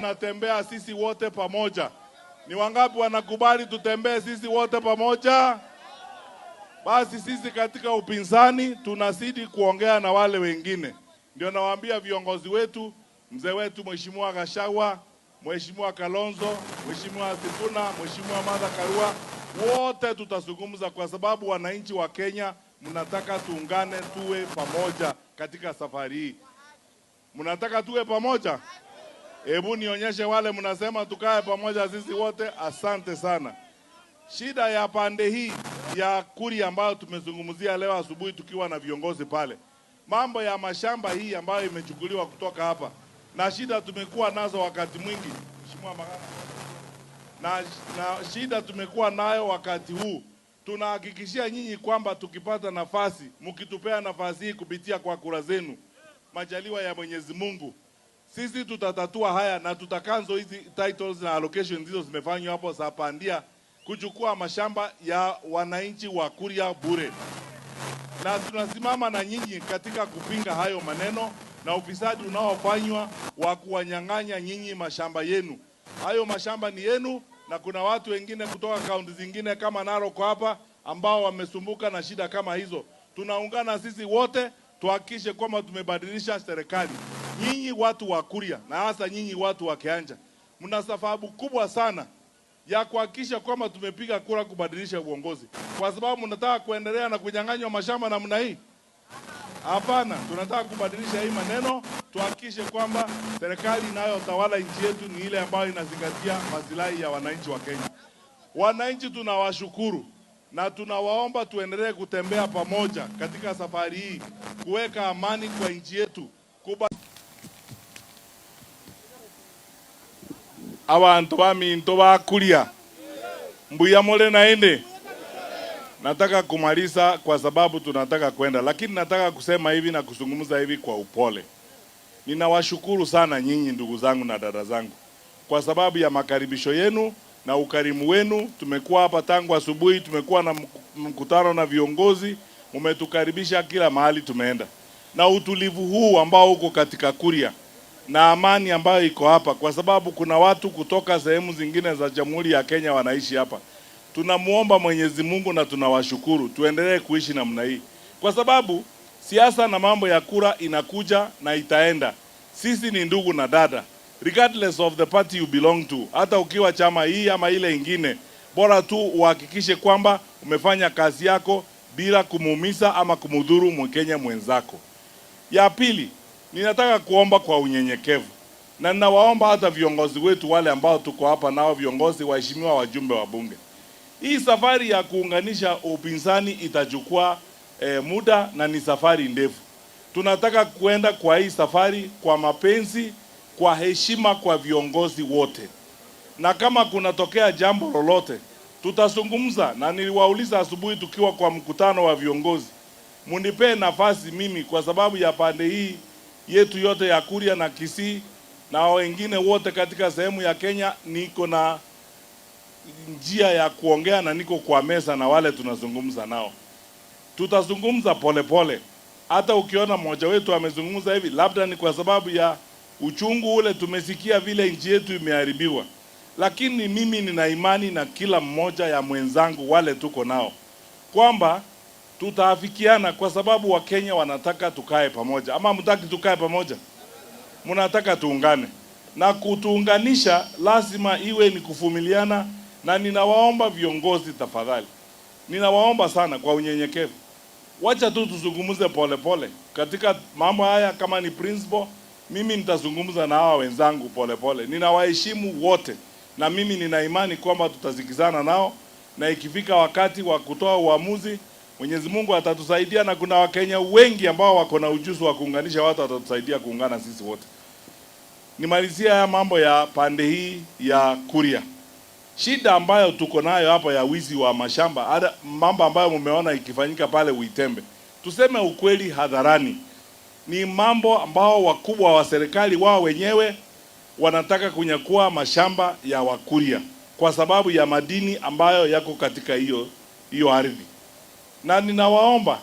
Natembea sisi wote pamoja. Ni wangapi wanakubali tutembee sisi wote pamoja? Basi sisi katika upinzani tunazidi kuongea na wale wengine. Ndio nawaambia viongozi wetu, mzee wetu Mheshimiwa Gachagua, Mheshimiwa Kalonzo, Mheshimiwa Sifuna, Mheshimiwa Martha Karua, wote tutazungumza kwa sababu wananchi wa Kenya mnataka tuungane tuwe pamoja katika safari hii. Mnataka tuwe pamoja? Hebu nionyeshe wale mnasema tukae pamoja sisi wote. Asante sana. Shida ya pande hii ya Kuria ambayo tumezungumzia leo asubuhi tukiwa na viongozi pale, mambo ya mashamba hii ambayo imechukuliwa kutoka hapa, na shida tumekuwa nazo wakati mwingi Mheshimiwa Magana, na shida tumekuwa nayo wakati huu. Tunahakikishia nyinyi kwamba tukipata nafasi, mkitupea nafasi hii kupitia kwa kura zenu, majaliwa ya Mwenyezi Mungu, sisi tutatatua haya na tutakanzo hizi titles na allocations hizo zimefanywa hapo za pandia kuchukua mashamba ya wananchi wa Kuria bure. Na tunasimama na nyinyi katika kupinga hayo maneno na ufisadi unaofanywa wa kuwanyang'anya nyinyi mashamba yenu. Hayo mashamba ni yenu, na kuna watu wengine kutoka kaunti zingine kama Narok hapa ambao wamesumbuka na shida kama hizo. Tunaungana sisi wote tuhakikishe kwamba tumebadilisha serikali. Nyinyi watu wa Kuria na hasa nyinyi watu wa Kianja, mna sababu kubwa sana ya kuhakikisha kwamba tumepiga kura kubadilisha uongozi, kwa sababu mnataka kuendelea na kunyang'anywa mashamba namna hii. Hapana, tunataka kubadilisha hii maneno, tuhakikishe kwamba serikali inayotawala nchi yetu ni ile ambayo inazingatia maslahi ya wananchi wa Kenya. Wananchi tunawashukuru na tunawaomba tuendelee kutembea pamoja katika safari hii kuweka amani kwa nchi yetu. Abantu baminto ba Kuria mbuya mole naende. Nataka kumaliza kwa sababu tunataka kwenda, lakini nataka kusema hivi na kuzungumza hivi kwa upole. Ninawashukuru sana nyinyi ndugu zangu na dada zangu kwa sababu ya makaribisho yenu na ukarimu wenu. Tumekuwa hapa tangu asubuhi, tumekuwa na mkutano na viongozi, mmetukaribisha kila mahali tumeenda. Na utulivu huu ambao uko katika Kuria na amani ambayo iko hapa, kwa sababu kuna watu kutoka sehemu zingine za Jamhuri ya Kenya wanaishi hapa. Tunamuomba Mwenyezi Mungu na tunawashukuru tuendelee kuishi namna hii, kwa sababu siasa na mambo ya kura inakuja na itaenda. Sisi ni ndugu na dada, regardless of the party you belong to. Hata ukiwa chama hii ama ile ingine, bora tu uhakikishe kwamba umefanya kazi yako bila kumuumiza ama kumudhuru Mkenya mwenzako. Ya pili, ninataka kuomba kwa unyenyekevu, na ninawaomba hata viongozi wetu wale ambao tuko hapa nao, viongozi waheshimiwa, wajumbe wa bunge, hii safari ya kuunganisha upinzani itachukua muda na ni safari ndefu. Tunataka kuenda kwa hii safari kwa mapenzi, kwa heshima kwa viongozi wote, na kama kunatokea jambo lolote tutazungumza. Na niliwauliza asubuhi tukiwa kwa mkutano wa viongozi, munipee nafasi mimi kwa sababu ya pande hii yetu yote ya Kuria na Kisii na wengine wote katika sehemu ya Kenya, niko na njia ya kuongea na niko kwa meza na wale tunazungumza nao. Tutazungumza polepole. Hata ukiona mmoja wetu amezungumza hivi, labda ni kwa sababu ya uchungu ule tumesikia vile nchi yetu imeharibiwa. Lakini mimi nina imani na kila mmoja ya mwenzangu wale tuko nao kwamba tutaafikiana, kwa sababu Wakenya wanataka tukae pamoja. Ama mtaki tukae pamoja? Mnataka tuungane, na kutuunganisha lazima iwe ni kuvumiliana. Na ninawaomba viongozi, tafadhali, ninawaomba sana kwa unyenyekevu, wacha tu tuzungumze polepole katika mambo haya. Kama ni principle, mimi nitazungumza na hawa wenzangu polepole. Ninawaheshimu wote na mimi nina imani kwamba tutazikizana nao, na ikifika wakati wa kutoa uamuzi, Mwenyezi Mungu atatusaidia, na kuna Wakenya wengi ambao wako na ujuzi wa kuunganisha watu, watatusaidia kuungana sisi wote. Nimalizia haya mambo ya pande hii ya Kuria. Shida ambayo tuko nayo hapa ya wizi wa mashamba, mambo ambayo mmeona ikifanyika pale Uitembe, tuseme ukweli hadharani, ni mambo ambao wakubwa wa serikali wao wenyewe wanataka kunyakua mashamba ya Wakuria kwa sababu ya madini ambayo yako katika hiyo ardhi. Na ninawaomba,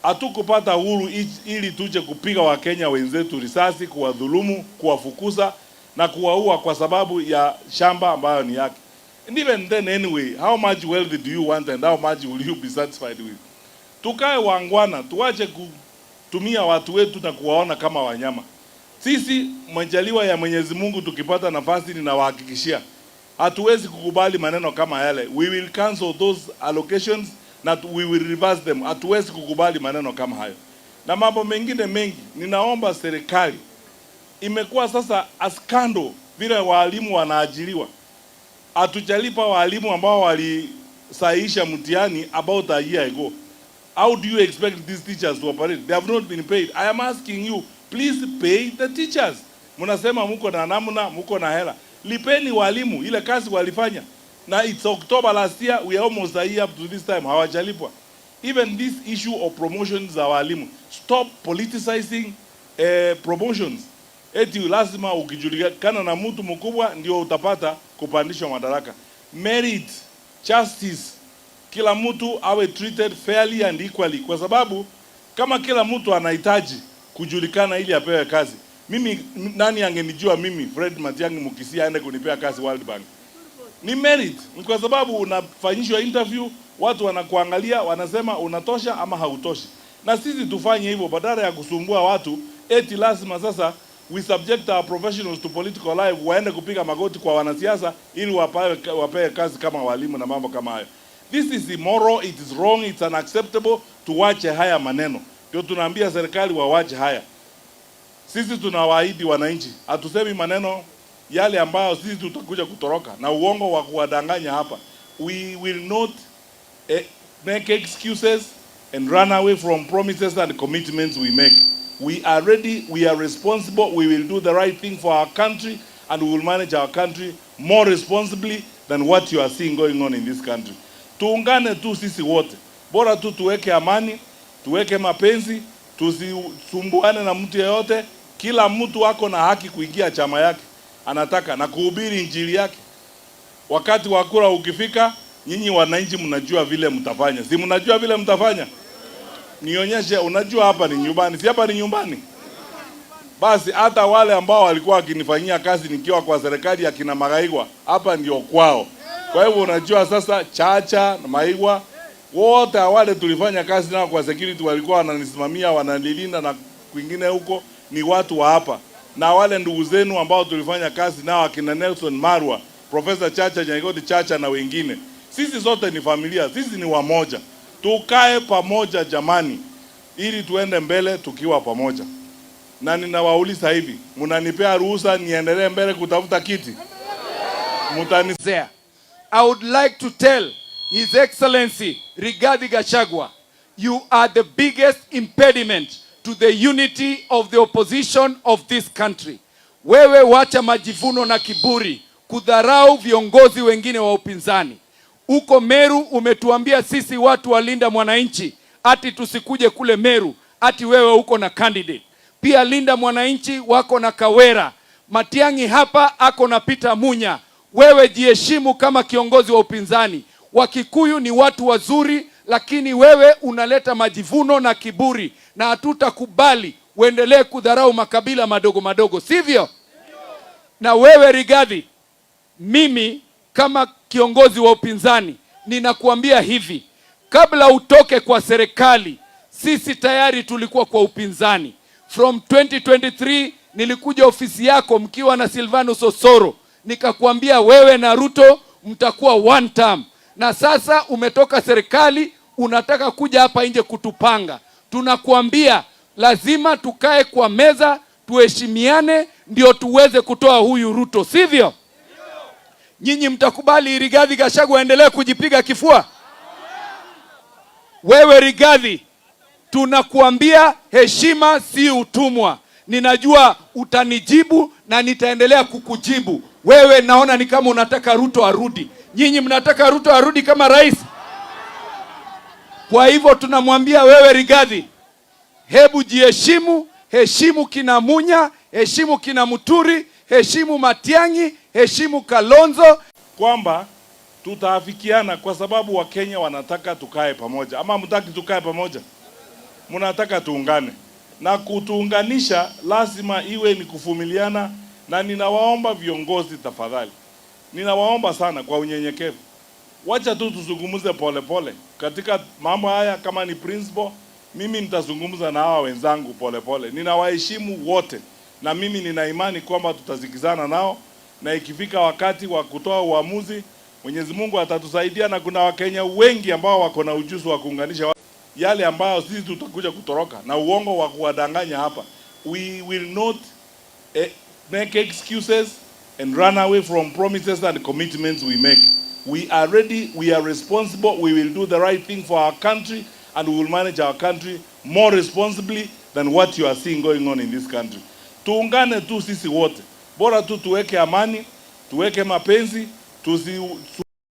hatukupata uhuru ili tuje kupiga Wakenya wenzetu risasi, kuwadhulumu, kuwafukuza. na kuwaua kwa sababu ya shamba ambayo ni yake. And even then anyway, how much wealth do you want and how much will you be satisfied with? Tukae wangwana, tuache kutumia watu wetu na kuwaona kama wanyama. Sisi majaliwa ya Mwenyezi Mungu tukipata nafasi, ninawahakikishia hatuwezi kukubali maneno kama yale. We will cancel those allocations na we will reverse them. Hatuwezi kukubali maneno kama hayo. Na mambo mengine mengi, ninaomba serikali, imekuwa sasa askando vile walimu wanaajiriwa. Hatujalipa walimu ambao walisahihisha mtihani about a year ago. How do you expect these teachers to operate? They have not been paid. I am asking you, please pay the teachers. Munasema muko na namna, muko na hela. Lipeni walimu ile kazi walifanya. Na it's October last year, we are almost a year up to this time, hawajalipwa. Even this issue of promotions za walimu, stop politicizing promotions. Eti lazima ukijulikana na mtu mkubwa ndio utapata kupandishwa madaraka. Merit, justice, kila mtu awe treated fairly and equally, kwa sababu kama kila mtu anahitaji kujulikana ili apewe kazi. Mimi nani angenijua mimi Fred Matiang'i Mukisia aende kunipea kazi World Bank? Ni merit, kwa sababu unafanyishwa interview, watu wanakuangalia, wanasema unatosha ama hautoshi. Na sisi tufanye hivyo badala ya kusumbua watu eti lazima sasa we subject our professionals to political life, waende kupiga magoti kwa wanasiasa ili wapewe kazi kama walimu na mambo kama hayo. This is immoral, it is wrong, it's unacceptable. Tuwache haya maneno. Ndio tunaambia serikali wawache haya. Sisi tunawaahidi wananchi, hatusemi maneno yale ambayo sisi tutakuja kutoroka na uongo wa kuwadanganya hapa. We will not make excuses and run away from promises and commitments we make. We are ready, we are responsible, we will do the right thing for our country and we will manage our country more responsibly than what you are seeing going on in this country. Tuungane tu sisi wote. Bora tu tuweke amani, tuweke mapenzi, tusisumbuane na mtu yeyote. Kila mtu wako na haki kuingia chama yake anataka na kuhubiri injili yake. Wakati wa kura ukifika, nyinyi wananchi mnajua vile mtafanya. Si mnajua vile mtafanya? Nionyeshe, unajua hapa ni nyumbani. Si hapa ni nyumbani? Basi hata wale ambao walikuwa wakinifanyia kazi nikiwa kwa serikali ya kina Magaigwa, hapa ndio kwao. Kwa hivyo unajua sasa Chacha na Maigwa wote wale tulifanya kazi nao kwa security, walikuwa wananisimamia, wananilinda na kwingine huko, ni watu wa hapa. Na wale ndugu zenu ambao tulifanya kazi nao akina Nelson Marwa, Professor Chacha Nyaigoti Chacha na wengine, sisi zote ni familia, sisi ni wamoja. Tukae pamoja jamani, ili tuende mbele tukiwa pamoja. Na ninawauliza hivi, mnanipea ruhusa niendelee mbele kutafuta kiti? Mutanisea. I would like to tell His Excellency Rigathi Gachagua, you are the biggest impediment to the unity of the opposition of this country. Wewe wacha majivuno na kiburi, kudharau viongozi wengine wa upinzani. Uko Meru umetuambia sisi watu walinda mwananchi ati tusikuje kule Meru, ati wewe uko na candidate. Pia linda mwananchi wako na Kawera. Matiang'i hapa ako na Peter Munya. Wewe jiheshimu kama kiongozi wa upinzani. Wakikuyu ni watu wazuri, lakini wewe unaleta majivuno na kiburi, na hatutakubali uendelee kudharau makabila madogo madogo, sivyo? Na wewe Rigathi, mimi kama kiongozi wa upinzani ninakuambia hivi, kabla utoke kwa serikali, sisi tayari tulikuwa kwa upinzani. From 2023 nilikuja ofisi yako mkiwa na Silvanus Osoro, nikakuambia wewe na Ruto mtakuwa one term. Na sasa umetoka serikali, unataka kuja hapa nje kutupanga. Tunakuambia lazima tukae kwa meza, tuheshimiane ndio tuweze kutoa huyu Ruto, sivyo? Nyinyi mtakubali Rigathi Gachagua endelee kujipiga kifua? Wewe Rigathi, tunakuambia heshima si utumwa. Ninajua utanijibu na nitaendelea kukujibu. Wewe naona ni kama unataka Ruto arudi. Nyinyi mnataka Ruto arudi kama rais. Kwa hivyo tunamwambia wewe Rigathi, hebu jiheshimu, heshimu kina Munya, heshimu kina Muturi, heshimu Matiang'i, heshimu Kalonzo, kwamba tutaafikiana kwa sababu Wakenya wanataka tukae pamoja. Ama mtaki tukae pamoja? Mnataka tuungane. Na kutuunganisha lazima iwe ni kuvumiliana Na ninawaomba viongozi, tafadhali, ninawaomba sana kwa unyenyekevu, wacha tu tuzungumze polepole katika mambo haya. Kama ni principle, mimi nitazungumza na hawa wenzangu polepole. Ninawaheshimu wote, na mimi nina imani kwamba tutazikizana nao, na ikifika wakati wa kutoa uamuzi, Mwenyezi Mungu atatusaidia, na kuna Wakenya wengi ambao wako na ujuzi wa kuunganisha yale ambayo sisi tutakuja kutoroka na uongo wa kuwadanganya hapa. We will not make excuses and run away from promises and commitments we make. We are ready, we are responsible, we will do the right thing for our country, and we will manage our country more responsibly than what you are seeing going on in this country. Tuungane tu sisi wote. Bora tu tuweke amani, tuweke mapenzi,